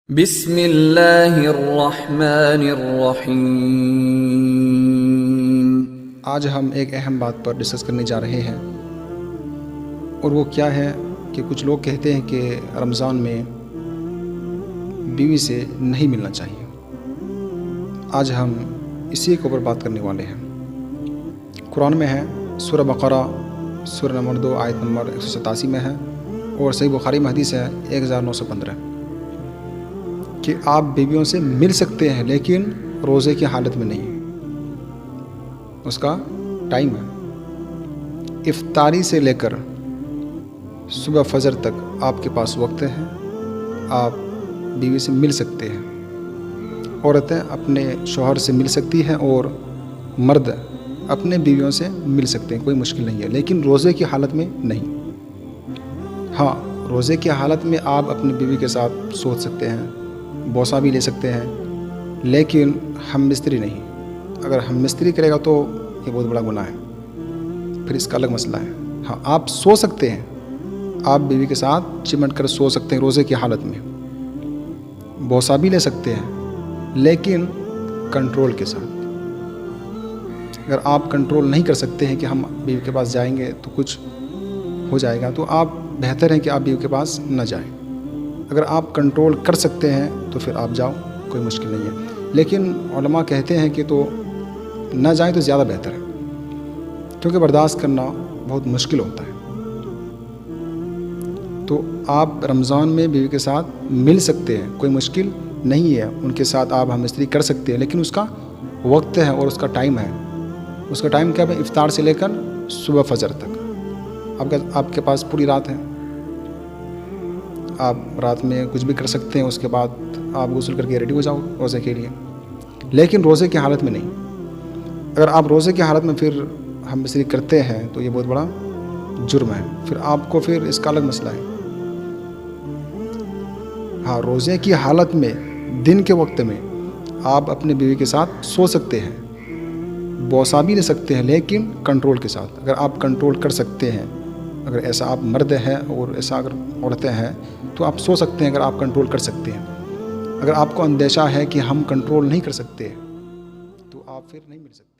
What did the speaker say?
بسم اللہ الرحمن الرحیم۔ آج ہم ایک اہم بات پر ڈسکس کرنے جا رہے ہیں، اور وہ کیا ہے کہ کچھ لوگ کہتے ہیں کہ رمضان میں بیوی سے نہیں ملنا چاہیے۔ آج ہم اسی کے اوپر بات کرنے والے ہیں۔ قرآن میں ہے، سورہ بقرہ سورہ نمبر 2 آیت نمبر 187 میں ہے، اور صحیح بخاری میں حدیث ہے 1915 کہ آپ بیویوں سے مل سکتے ہیں لیکن روزے کی حالت میں نہیں۔ اس کا ٹائم ہے، افطاری سے لے کر صبح فجر تک آپ کے پاس وقت ہے، آپ بیوی سے مل سکتے ہیں۔ عورتیں اپنے شوہر سے مل سکتی ہیں اور مرد اپنے بیویوں سے مل سکتے ہیں، کوئی مشکل نہیں ہے، لیکن روزے کی حالت میں نہیں۔ ہاں، روزے کی حالت میں آپ اپنی بیوی کے ساتھ سو سکتے ہیں، بوسہ بھی لے سکتے ہیں، لیکن ہم مستری نہیں۔ اگر ہم مستری کرے گا تو یہ بہت بڑا گناہ ہے، پھر اس کا الگ مسئلہ ہے۔ ہاں، آپ سو سکتے ہیں، آپ بیوی کے ساتھ چمٹ کر سو سکتے ہیں روزے کی حالت میں، بوسہ بھی لے سکتے ہیں، لیکن کنٹرول کے ساتھ۔ اگر آپ کنٹرول نہیں کر سکتے ہیں کہ ہم بیوی کے پاس جائیں گے تو کچھ ہو جائے گا، تو آپ بہتر ہے کہ آپ بیوی کے پاس نہ جائیں۔ اگر آپ کنٹرول کر سکتے ہیں تو پھر آپ جاؤ، کوئی مشکل نہیں ہے، لیکن علماء کہتے ہیں کہ تو نہ جائیں تو زیادہ بہتر ہے، کیونکہ برداشت کرنا بہت مشکل ہوتا ہے۔ تو آپ رمضان میں بیوی کے ساتھ مل سکتے ہیں، کوئی مشکل نہیں ہے، ان کے ساتھ آپ ہم استری کر سکتے ہیں، لیکن اس کا وقت ہے اور اس کا ٹائم ہے۔ اس کا ٹائم کیا ہے؟ افطار سے لے کر صبح فجر تک آپ کے پاس پوری رات ہے۔ آپ رات میں کچھ بھی کر سکتے ہیں، اس کے بعد آپ غسل کر کے ریڈی ہو جاؤ روزے کے لیے، لیکن روزے کی حالت میں نہیں۔ اگر آپ روزے کی حالت میں پھر ہم استری کرتے ہیں تو یہ بہت بڑا جرم ہے، پھر آپ کو پھر اس کا الگ مسئلہ ہے۔ ہاں، روزے کی حالت میں دن کے وقت میں آپ اپنے بیوی کے ساتھ سو سکتے ہیں، بوسہ بھی لے سکتے ہیں، لیکن کنٹرول کے ساتھ۔ اگر آپ کنٹرول کر سکتے ہیں، اگر ایسا آپ مرد ہیں اور ایسا اگر عورتیں ہیں تو آپ سو سکتے ہیں، اگر آپ کنٹرول کر سکتے ہیں۔ اگر آپ کو اندیشہ ہے کہ ہم کنٹرول نہیں کر سکتے تو آپ پھر نہیں مل سکتے۔